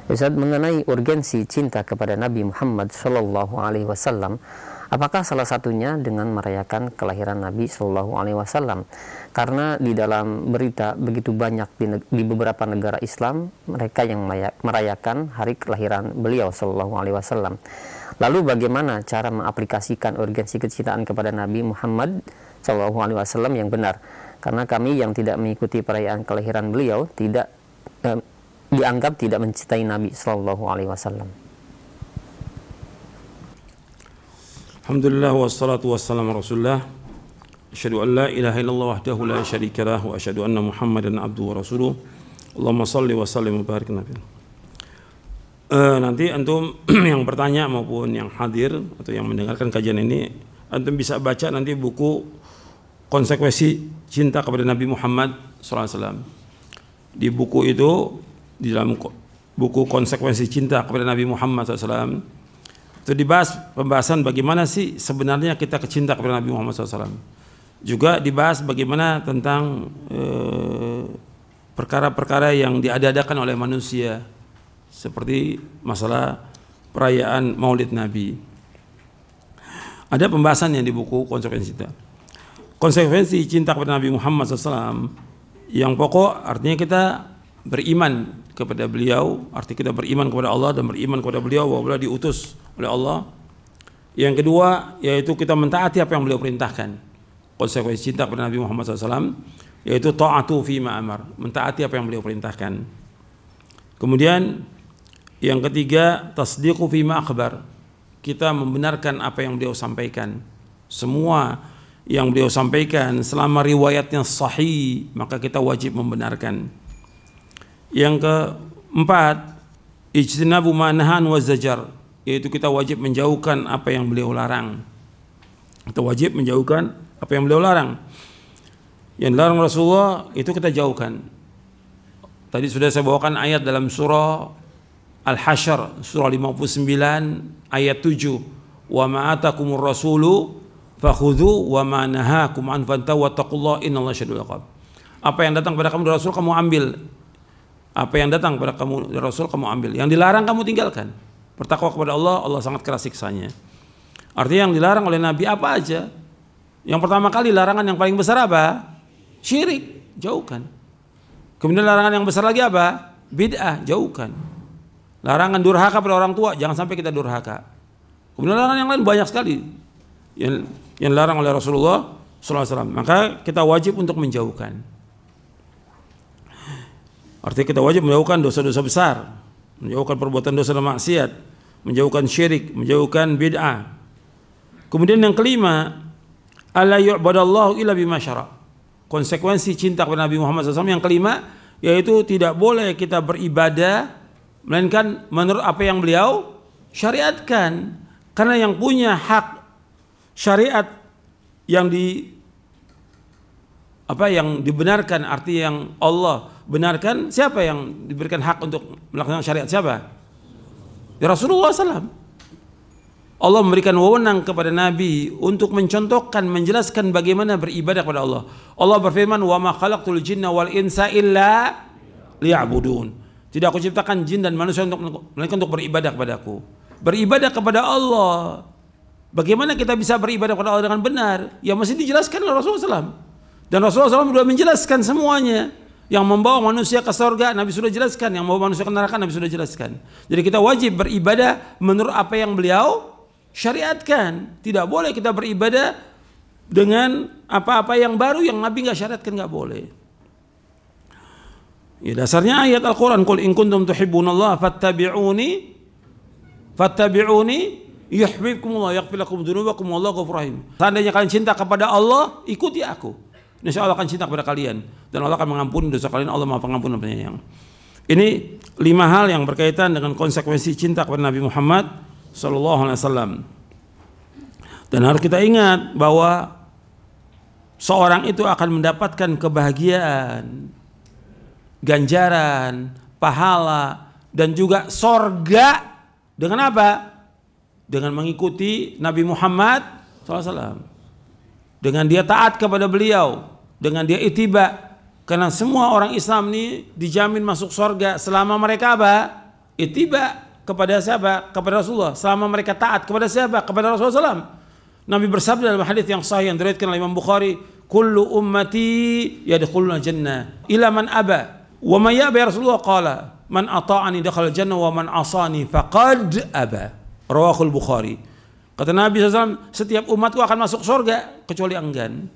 Ustaz, mengenai urgensi cinta kepada Nabi Muhammad Shallallahu Alaihi Wasallam, apakah salah satunya dengan merayakan kelahiran Nabi Shallallahu Alaihi Wasallam? Karena di dalam berita begitu banyak di beberapa negara Islam mereka yang merayakan hari kelahiran beliau Shallallahu Alaihi Wasallam. Lalu bagaimana cara mengaplikasikan urgensi kecintaan kepada Nabi Muhammad Shallallahu Alaihi Wasallam yang benar? Karena kami yang tidak mengikuti perayaan kelahiran beliau tidak dianggap tidak mencintai Nabi Sallallahu Alaihi Wasallam. Alhamdulillah wassalatu wassalamu Rasulullah. Asyhadu an la ilaha illallah wahdahu la syarika lah wa asyhadu anna Muhammadan abduhu wa rasuluh. Allahumma shalli wa sallim wa barik nabi. Nanti antum yang bertanya maupun yang hadir atau yang mendengarkan kajian ini, antum bisa baca nanti buku Konsekuensi Cinta kepada Nabi Muhammad SAW. Di buku itu, di dalam buku Konsekuensi Cinta kepada Nabi Muhammad SAW, itu dibahas pembahasan bagaimana sih sebenarnya kita kecinta kepada Nabi Muhammad SAW. Juga dibahas bagaimana tentang perkara-perkara yang diada-adakan oleh manusia, seperti masalah perayaan Maulid Nabi. Ada pembahasan yang di buku Konsekuensi Cinta. Konsekuensi cinta kepada Nabi Muhammad SAW yang pokok artinya kita beriman kepada beliau, arti kita beriman kepada Allah dan beriman kepada beliau bahwa beliau diutus oleh Allah. Yang kedua yaitu kita mentaati apa yang beliau perintahkan. Konsekuensi cinta kepada Nabi Muhammad SAW yaitu ta'atu fima amar, mentaati apa yang beliau perintahkan. Kemudian yang ketiga tasdiqu fima akhbar, kita membenarkan apa yang beliau sampaikan. Semua yang beliau sampaikan selama riwayatnya sahih maka kita wajib membenarkan. Yang keempat ijtinabu ma nahan wa zajar, yaitu kita wajib menjauhkan apa yang beliau larang. Kita wajib menjauhkan apa yang beliau larang. Yang dilarang Rasulullah itu kita jauhkan. Tadi sudah saya bawakan ayat dalam surah Al-Hasyr, surah 59 ayat 7. Wa ma atakumur rasulu fakhudhu wa ma nahakum an fantahu wattaqullaha innallaha syadidul iqab. Apa yang datang pada kamu dari Rasul kamu ambil. Apa yang datang pada kamu dari Rasul kamu ambil. Yang dilarang kamu tinggalkan. Bertakwa kepada Allah, Allah sangat keras siksanya. Artinya yang dilarang oleh Nabi apa aja? Yang pertama kali larangan yang paling besar apa? Syirik, jauhkan. Kemudian larangan yang besar lagi apa? Bid'ah, jauhkan. Larangan durhaka pada orang tua, jangan sampai kita durhaka. Kemudian larangan yang lain banyak sekali yang dilarang oleh Rasulullah SAW. Maka kita wajib untuk menjauhkan. Artinya kita wajib menjauhkan dosa-dosa besar, menjauhkan perbuatan dosa dan maksiat, menjauhkan syirik, menjauhkan bid'ah. Kemudian yang kelima, alla yu'badallahu illa bima syara'. Konsekuensi cinta kepada Nabi Muhammad SAW yang kelima yaitu tidak boleh kita beribadah melainkan menurut apa yang beliau syariatkan. Karena yang punya hak syariat yang dibenarkan, arti yang Allah benarkan, siapa yang diberikan hak untuk melaksanakan syariat? Siapa? Ya Rasulullah SAW. Allah memberikan wewenang kepada Nabi untuk mencontohkan, menjelaskan bagaimana beribadah kepada Allah. Allah berfirman, "Wa ma khalaqtul jinna wal insa illa liya'budun." Tidak aku ciptakan jin dan manusia untuk beribadah kepadaku. Beribadah kepada Allah. Bagaimana kita bisa beribadah kepada Allah dengan benar? Ya mesti dijelaskan oleh Rasulullah SAW. Dan Rasulullah SAW sudah menjelaskan semuanya. Yang membawa manusia ke surga, Nabi sudah jelaskan. Yang membawa manusia ke neraka, Nabi sudah jelaskan. Jadi kita wajib beribadah menurut apa yang beliau syariatkan. Tidak boleh kita beribadah dengan apa-apa yang baru yang Nabi nggak syariatkan, nggak boleh. Ya, dasarnya ayat Al-Quran, Qul in kuntum tuhibbunallaha fattabi'uni yuhibbukumullah yaghfir lakum dzunubakum wallahu ghafurur rahim. Seandainya kalian cinta kepada Allah, ikuti aku. Insya Allah akan cinta kepada kalian dan Allah akan mengampuni dosa kalian. Allah Maha Pengampun dan Penyayang. Ini 5 hal yang berkaitan dengan konsekuensi cinta kepada Nabi Muhammad SAW. Dan harus kita ingat bahwa seorang itu akan mendapatkan kebahagiaan, ganjaran, pahala dan juga sorga dengan apa? Dengan mengikuti Nabi Muhammad SAW. Dengan dia taat kepada beliau, dengan dia ittiba. Karena semua orang Islam ini dijamin masuk surga selama mereka apa? ittiba kepada siapa? Kepada Rasulullah. Selama mereka taat kepada siapa? Kepada Rasulullah SAW. Nabi bersabda dalam hadis yang sahih yang diriwayatkan oleh Imam Bukhari, "Kullu ummati yadkhuluna jannah ila man aba." Wa man ya'ba ya Rasulullah qala, "Man ata'ani dakhala jannah wa man asani faqad aba." Rawahul Bukhari. Kata Nabi SAW, setiap umatku akan masuk surga kecuali enggan.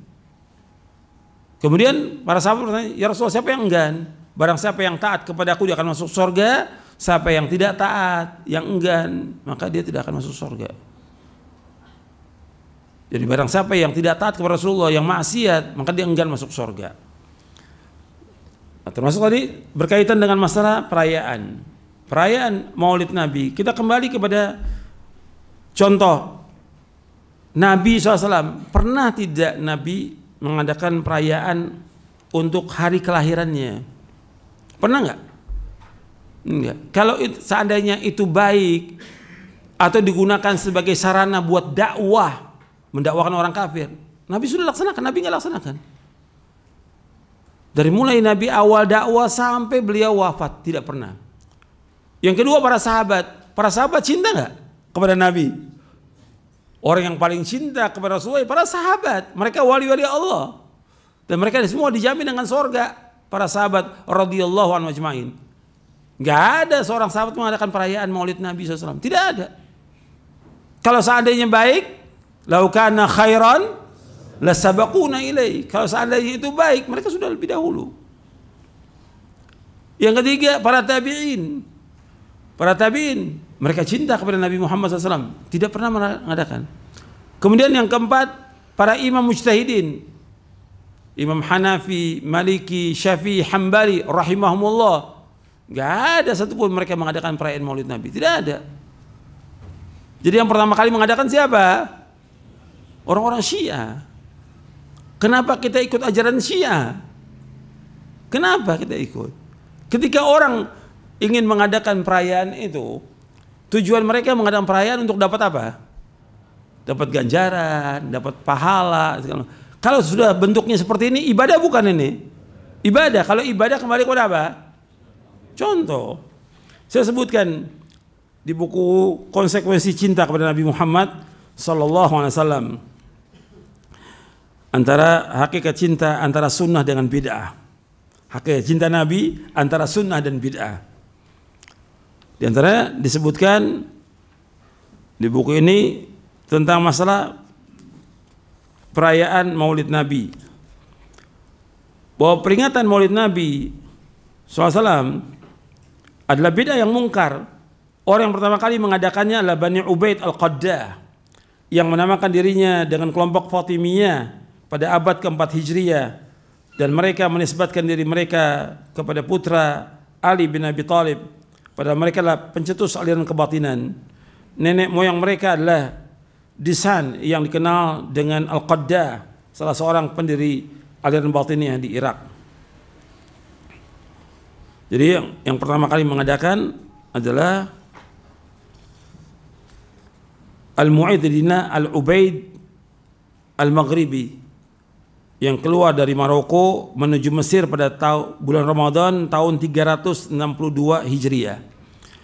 Kemudian para sahabat bertanya, "Ya Rasulullah, siapa yang enggan?" Barang siapa yang taat kepada aku dia akan masuk surga. Siapa yang tidak taat, yang enggan, maka dia tidak akan masuk surga. Jadi barang siapa yang tidak taat kepada Rasulullah, yang maksiat, maka dia enggan masuk surga. Nah, termasuk tadi berkaitan dengan masalah perayaan Maulid Nabi. Kita kembali kepada contoh Nabi SAW. Pernah tidak Nabi mengadakan perayaan untuk hari kelahirannya? Pernah nggak? Enggak. Kalau seandainya itu baik atau digunakan sebagai sarana buat dakwah, mendakwakan orang kafir, Nabi sudah laksanakan. Nabi nggak laksanakan. Dari mulai Nabi awal dakwah sampai beliau wafat tidak pernah. Yang kedua, para sahabat cinta nggak kepada Nabi? Orang yang paling cinta kepada Rasulullah para sahabat. Mereka wali-wali Allah dan mereka semua dijamin dengan surga. Para sahabat radhiyallahu anhum ajmain. Nggak ada seorang sahabat mengadakan perayaan Maulid Nabi SAW. Tidak ada. Kalau seandainya baik, lau kana khairan lasabaquna ilaihi. Kalau seandainya itu baik, mereka sudah lebih dahulu. Yang ketiga, para tabi'in. Mereka cinta kepada Nabi Muhammad SAW. Tidak pernah mengadakan. Kemudian yang keempat, para imam mujtahidin. Imam Hanafi, Maliki, Syafi'i, Hambali rahimahumullah. Gak ada satupun mereka mengadakan perayaan Maulid Nabi. Tidak ada. Jadi yang pertama kali mengadakan siapa? Orang-orang Syiah. Kenapa kita ikut ajaran Syiah? Kenapa kita ikut? Ketika orang ingin mengadakan perayaan itu, tujuan mereka mengadakan perayaan untuk dapat apa? Dapat ganjaran, dapat pahala. Kalau sudah bentuknya seperti ini, ibadah bukan ini? Ibadah. Kalau ibadah kembali kepada apa? Contoh, saya sebutkan di buku Konsekuensi Cinta kepada Nabi Muhammad Sallallahu Alaihi Wasallam, antara hakikat cinta antara sunnah dengan bid'ah. Hakikat cinta Nabi antara sunnah dan bid'ah. Di antara disebutkan di buku ini tentang masalah perayaan Maulid Nabi, bahwa peringatan Maulid Nabi SAW adalah bid'ah yang mungkar. Orang yang pertama kali mengadakannya adalah Bani Ubaid Al-Qaddah, yang menamakan dirinya dengan kelompok Fatimiyah pada abad keempat Hijriyah, dan mereka menisbatkan diri mereka kepada putra Ali bin Abi Thalib. Padahal mereka adalah pencetus aliran kebatinan. Nenek moyang mereka adalah Disan yang dikenal dengan Al-Qaddah, salah seorang pendiri aliran batiniyah di Irak. Jadi yang pertama kali mengadakan adalah Al-Mu'aididina Al-Ubaid Al-Maghribi, yang keluar dari Maroko menuju Mesir pada bulan Ramadan tahun 362 Hijriah.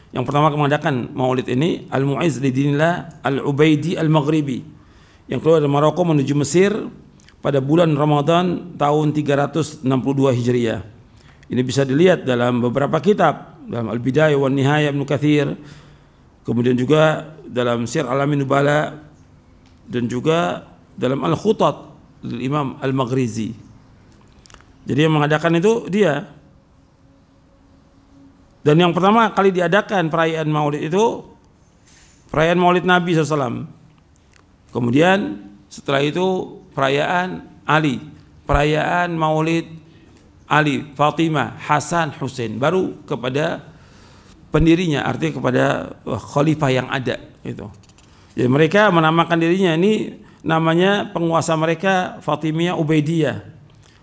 Yang pertama mengadakan Maulid ini Al-Mu'aididina Al-Ubaidi Al-Maghribi, yang keluar dari Maroko menuju Mesir pada bulan Ramadan tahun 362 Hijriah. Ini bisa dilihat dalam beberapa kitab, dalam Al-Bidayah wan Nihayah Ibnu Katsir, kemudian juga dalam Syiar Alamin Nubala, dan juga dalam Al-Khutat Imam Al-Maghrizi. Jadi yang mengadakan itu dia. Dan yang pertama kali diadakan perayaan Maulid itu perayaan Maulid Nabi SAW. Kemudian setelah itu perayaan Ali, perayaan Maulid Ali, Fatimah, Hasan, Husain, baru kepada pendirinya, artinya kepada khalifah yang ada itu. Jadi mereka menamakan dirinya, ini namanya penguasa mereka Fatimiyah Ubaidiyah.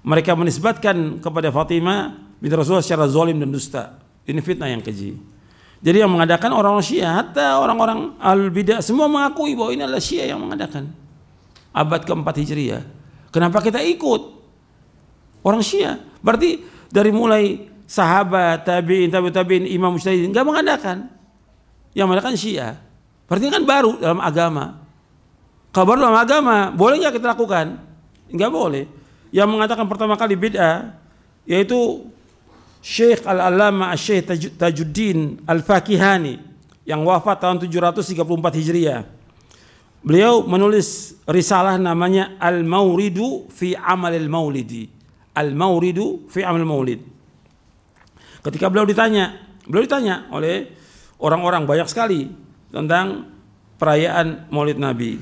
Mereka menisbatkan kepada Fatimah binti Rasulullah secara zalim dan dusta. Ini fitnah yang keji. Jadi yang mengadakan orang-orang Syiah, hatta orang-orang Al-Bidah semua mengakui bahwa ini adalah Syiah yang mengadakan. Abad keempat Hijriah. Kenapa kita ikut? Orang Syiah. Berarti dari mulai sahabat, tabi'in, tabi'in, imam mujtahidin, enggak mengadakan. Yang mengadakan Syiah. Berarti kan baru dalam agama. Kalau baru dalam agama, boleh nggak kita lakukan? Enggak boleh. Yang mengatakan pertama kali bid'ah yaitu Syekh Al-Allamah Syekh Tajuddin Al-Fakihani yang wafat tahun 734 Hijriah. Beliau menulis risalah namanya Al-Mawridu fi Amalil Maulidi. Al-Mawridu fi Amalil Maulid. Ketika beliau ditanya oleh orang-orang banyak sekali tentang perayaan Maulid Nabi.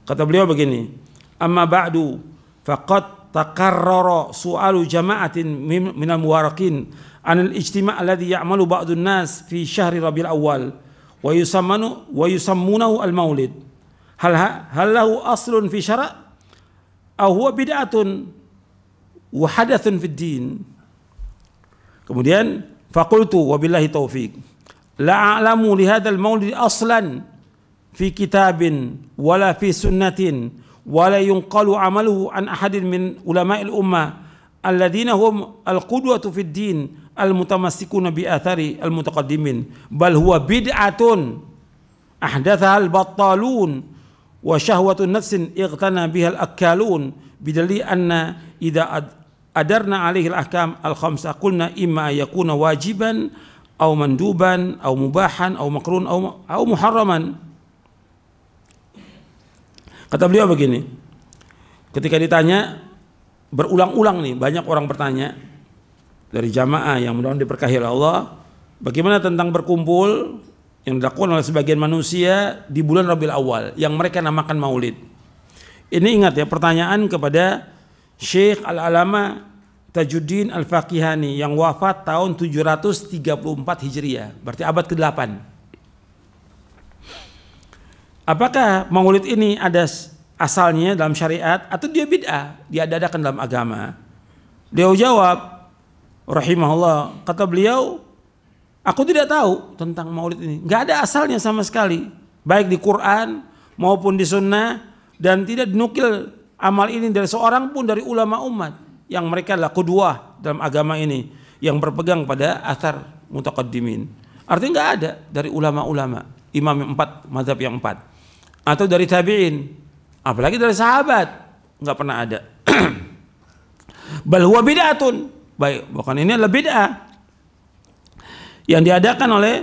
Kata beliau begini, "Amma ba'du faqad takarrara su'alu jama'atin minal muwarakin 'anil ijtima' alladhi ya'malu ba'dun nas fi syahri Rabiul Awwal wa yusammunahu al-Maulid. Hal lahu aslun fi syara' aw huwa bid'atun wa hadathun fid din." Kemudian faqultu wabillahi taufik la a'lamu li hadzal maulid aslan fi kitabin wala fi sunnatin wala yunqalu amaluhu an ahadin min ulama'il ummah alladzina hum al-qudwatu fid din al-mutamassikuna bi athari al-mutaqaddimin bal huwa bid'atun ahdathaha al-battalun wa syahwatun nafsin ightana biha al-akkalun bidalli anna idza adarna alaihi al-ahkam al-khamsah qulna imma yakuna wajiban aw manduban aw mubahan aw makrun aw muharraman. Kata beliau begini, ketika ditanya berulang-ulang nih, banyak orang bertanya dari jamaah yang mudah-mudahan diberkahi oleh Allah, bagaimana tentang berkumpul yang dilakukan oleh sebagian manusia di bulan Rabiul Awal yang mereka namakan Maulid. Ini ingat ya, pertanyaan kepada Syekh Al-Allamah Tajuddin Al-Fakihani yang wafat tahun 734 Hijriah, berarti abad ke-8. Apakah Maulid ini ada asalnya dalam syariat atau dia bid'ah, dia adakan dalam agama? Beliau jawab rahimahullah, kata beliau, aku tidak tahu tentang Maulid ini, nggak ada asalnya sama sekali, baik di Quran maupun di Sunnah, dan tidak dinukil amal ini dari seorang pun dari ulama umat yang mereka adalah qudwah dalam agama ini, yang berpegang pada athar mutaqaddimin. Artinya nggak ada dari ulama-ulama, imam yang 4, mazhab yang 4, atau dari tabi'in, apalagi dari sahabat, nggak pernah ada. Bal huwa bid'atun, baik, bukan ini adalah bid'ah yang diadakan oleh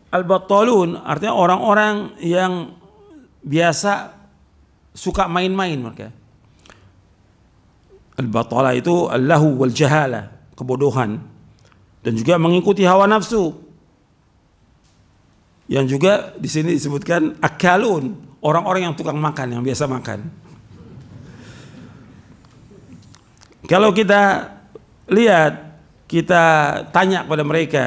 al-battalun, artinya orang-orang yang biasa suka main-main mereka. Al-batalah itu al-lahu wal jahalah, kebodohan, dan juga mengikuti hawa nafsu. Yang juga di sini disebutkan akalun, orang-orang yang tukang makan, yang biasa makan. Kalau kita lihat, kita tanya kepada mereka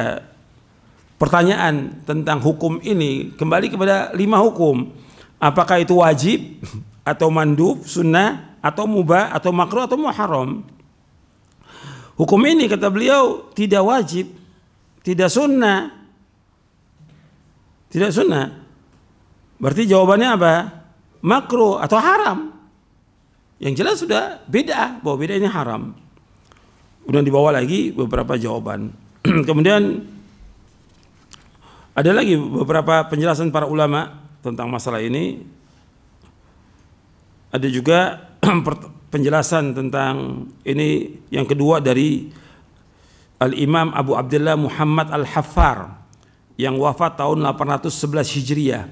pertanyaan tentang hukum ini, kembali kepada 5 hukum. Apakah itu wajib atau mandub, sunnah, atau mubah, atau makruh, atau muharram? Hukum ini kata beliau tidak wajib, tidak sunnah. Tidak sunnah. Berarti jawabannya apa? Makruh atau haram. Yang jelas sudah bid'ah, bahwa bid'ah ini haram. Kemudian dibawa lagi beberapa jawaban. Kemudian ada lagi beberapa penjelasan para ulama tentang masalah ini. Ada juga penjelasan tentang ini yang kedua dari Al-Imam Abu Abdullah Muhammad Al-Haffar yang wafat tahun 811 Hijriah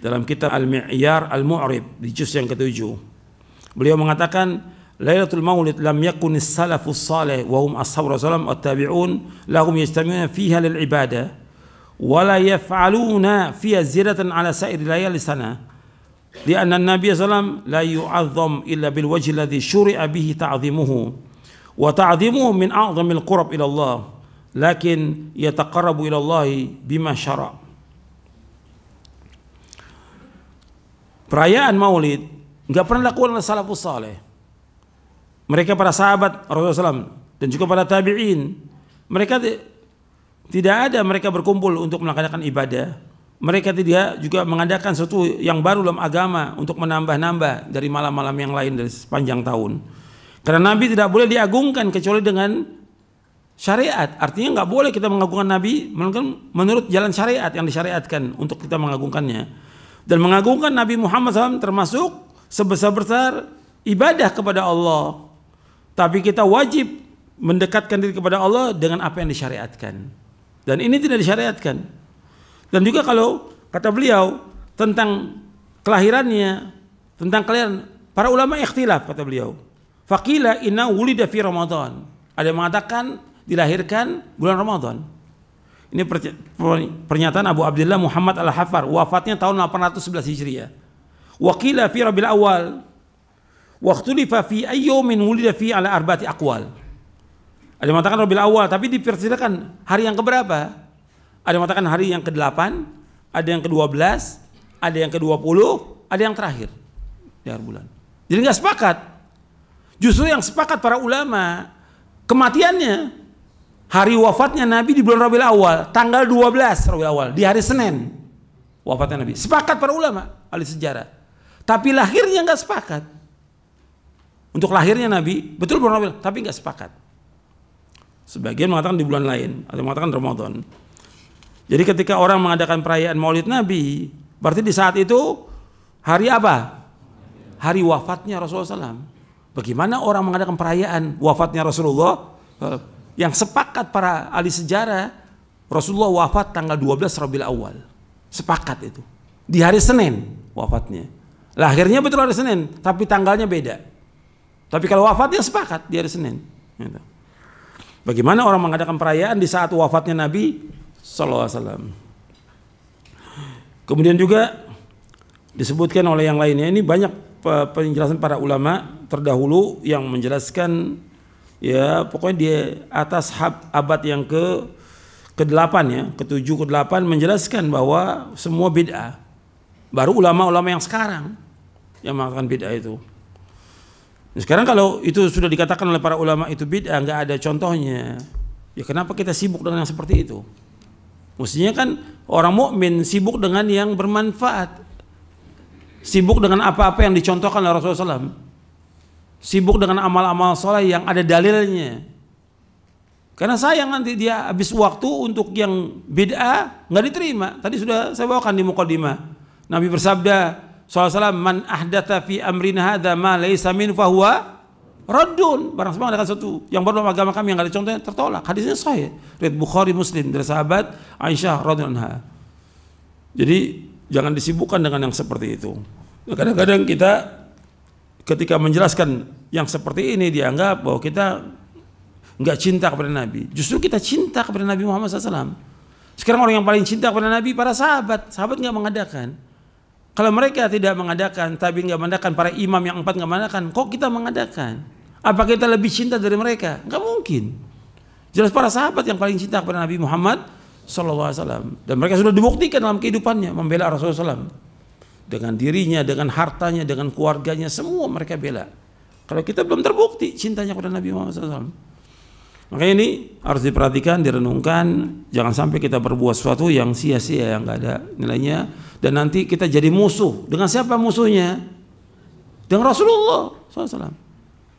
dalam kitab Al-Mi'yar Al-Mu'rib di juz yang ke-7. Beliau mengatakan, Lailatul Maulid lam yakunis salafus salih wa hum ashabu Rasulullah wa tabi'un lahum yajtami'una fiha lil ibadah wa la yaf'aluna fiha ziyadatan ala sa'iri layali sana. لأن النبي صلى الله عليه وسلم لا يعظم إلا بالوجه الذي شرع به تعظيمه وتعظيمه من أعظم القرب إلى الله لكن يتقرب إلى الله بما شرع. Perayaan Maulid nggak pernah dilakukan oleh salafus saleh. Mereka para sahabat Rasulullah SAW dan juga para tabi'in, mereka tidak ada mereka berkumpul untuk melaksanakan ibadah. Mereka tidak juga mengadakan sesuatu yang baru dalam agama untuk menambah-nambah dari malam-malam yang lain dari sepanjang tahun. Karena Nabi tidak boleh diagungkan kecuali dengan syariat. Artinya nggak boleh kita mengagungkan Nabi menurut jalan syariat yang disyariatkan untuk kita mengagungkannya. Dan mengagungkan Nabi Muhammad SAW termasuk sebesar-besar ibadah kepada Allah. Tapi kita wajib mendekatkan diri kepada Allah dengan apa yang disyariatkan. Dan ini tidak disyariatkan. Dan juga kalau kata beliau tentang kelahirannya, tentang kelahiran, para ulama ikhtilaf kata beliau. Faqila inna wulida fi Ramadan. Ada yang mengatakan dilahirkan bulan Ramadan. Ini pernyataan Abu Abdullah Muhammad Al-Hafar, wafatnya tahun 811 Hijriah. Waqila fi Rabiul Awal. Waqtulifa fi ayyumin wulida fi ala arba'ati aqwal. Ada yang mengatakan Rabiul Awal, tapi dipersilakan hari yang keberapa? Ada yang mengatakan hari yang ke-8, ada yang ke-12, ada yang ke-20, ada yang terakhir di akhir bulan. Jadi nggak sepakat. Justru yang sepakat para ulama kematiannya, hari wafatnya Nabi di bulan Rabiul Awal, tanggal 12 Rabiul Awal, di hari Senin wafatnya Nabi. Sepakat para ulama ahli sejarah. Tapi lahirnya nggak sepakat. Untuk lahirnya Nabi betul bulan Rabiul, tapi nggak sepakat. Sebagian mengatakan di bulan lain, ada yang mengatakan Ramadan. Jadi ketika orang mengadakan perayaan Maulid Nabi, berarti di saat itu hari apa? Hari wafatnya Rasulullah SAW. Bagaimana orang mengadakan perayaan wafatnya Rasulullah? Yang sepakat para ahli sejarah, Rasulullah wafat tanggal 12 Rabiul Awal. Sepakat itu. Di hari Senin wafatnya. Lahirnya betul hari Senin, tapi tanggalnya beda. Tapi kalau wafatnya sepakat di hari Senin. Gitu. Bagaimana orang mengadakan perayaan di saat wafatnya Nabi sallallahu alaihi wasallam. Kemudian juga disebutkan oleh yang lainnya, ini banyak penjelasan para ulama terdahulu yang menjelaskan, ya pokoknya di atas abad yang ke-8 ya, ke-7 ke-8 menjelaskan bahwa semua bid'ah. Baru ulama-ulama yang sekarang yang mengatakan bid'ah itu. Sekarang kalau itu sudah dikatakan oleh para ulama itu bid'ah, nggak ada contohnya, ya kenapa kita sibuk dengan yang seperti itu? Mestinya kan orang mukmin sibuk dengan yang bermanfaat, sibuk dengan apa-apa yang dicontohkan oleh Rasulullah SAW, sibuk dengan amal-amal soleh yang ada dalilnya. Karena sayang nanti dia habis waktu untuk yang bid'ah nggak diterima. Tadi sudah saya bawakan di muqaddimah. Nabi bersabda SAW, man ahdatha fi amrina hadza ma laysa min fahuwa raddun. Barang siapa mengadakan sesuatu yang baru dalam agama kami yang enggak ada contohnya, tertolak. Hadisnya sahih, riwayat Bukhari Muslim dari sahabat Aisyah radhiyallahu anha. Jadi jangan disibukkan dengan yang seperti itu. Kadang-kadang kita ketika menjelaskan yang seperti ini dianggap bahwa kita enggak cinta kepada Nabi. Justru kita cinta kepada Nabi Muhammad SAW. Sekarang orang yang paling cinta kepada Nabi para sahabat. Sahabat enggak mengadakan. Kalau mereka tidak mengadakan, tapi nggak mengadakan, para imam yang 4 nggak mengadakan, kok kita mengadakan? Apa kita lebih cinta dari mereka? Nggak mungkin. Jelas para sahabat yang paling cinta kepada Nabi Muhammad SAW. Dan mereka sudah dibuktikan dalam kehidupannya membela Rasulullah SAW. Dengan dirinya, dengan hartanya, dengan keluarganya, semua mereka bela. Kalau kita belum terbukti cintanya kepada Nabi Muhammad SAW. Makanya ini harus diperhatikan, direnungkan. Jangan sampai kita berbuat sesuatu yang sia-sia, yang nggak ada nilainya. Dan nanti kita jadi musuh. Dengan siapa musuhnya? Dengan Rasulullah SAW.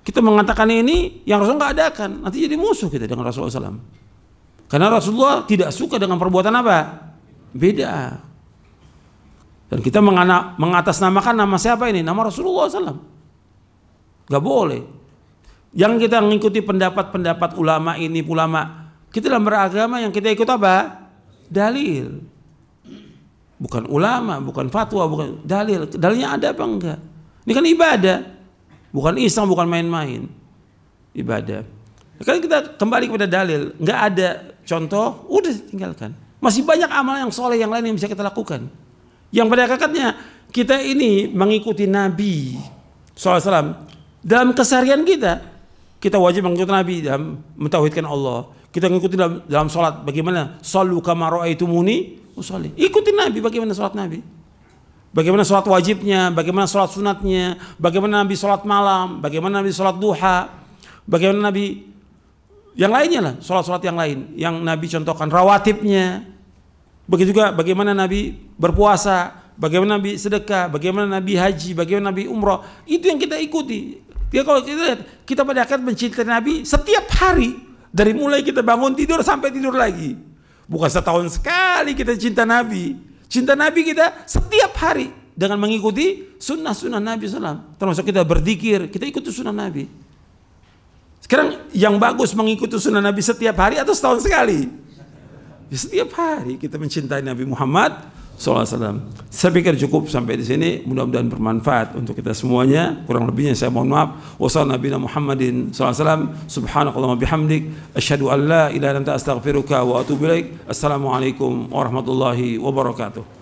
Kita mengatakan ini yang Rasulullah nggak adakan, nanti jadi musuh kita dengan Rasulullah SAW. Karena Rasulullah tidak suka dengan perbuatan apa? Beda. Dan kita mengatasnamakan nama siapa ini? Nama Rasulullah SAW. Gak boleh. Yang kita mengikuti pendapat-pendapat ulama ini, ulama. Kita dalam beragama yang kita ikut apa? Dalil. Bukan ulama, bukan fatwa, bukan dalil. Dalilnya ada apa enggak? Ini kan ibadah. Bukan iseng, bukan main-main. Ibadah. Kalau kita kembali kepada dalil, enggak ada contoh, udah tinggalkan. Masih banyak amal yang soleh yang lain yang bisa kita lakukan. Yang pada hakikatnya kita ini mengikuti Nabi SAW dalam keseharian kita. Kita wajib mengikuti Nabi dalam mentauhidkan Allah. Kita mengikuti dalam sholat. Bagaimana? Sallu kama ra'aitumuni usolli. Ikuti Nabi bagaimana sholat Nabi. Bagaimana sholat wajibnya, bagaimana sholat sunatnya, bagaimana Nabi sholat malam, bagaimana Nabi sholat duha, bagaimana Nabi yang lainnya lah, sholat-sholat yang lain yang Nabi contohkan, rawatibnya. Begitu juga bagaimana Nabi berpuasa, bagaimana Nabi sedekah, bagaimana Nabi haji, bagaimana Nabi umrah. Itu yang kita ikuti. Ya, kalau kita lihat, kita pada akhirnya mencintai Nabi setiap hari Dari mulai kita bangun tidur sampai tidur lagi. Bukan setahun sekali kita cinta Nabi. Cinta Nabi kita setiap hari dengan mengikuti sunnah-sunnah Nabi SAW. Termasuk kita berzikir, kita ikuti sunnah Nabi. Sekarang yang bagus mengikuti sunnah Nabi setiap hari atau setahun sekali? Ya, setiap hari kita mencintai Nabi Muhammad SAW. Saya pikir cukup sampai di sini. Mudah-mudahan bermanfaat untuk kita semuanya. Kurang lebihnya saya mohon maaf. Wassalamualaikum Muhammadin SAW. Subhanakallahumma bihamdik. Asyhadu an la ilaha illa anta astaghfiruka wa atubu ilaik. Assalamualaikum warahmatullahi wabarakatuh.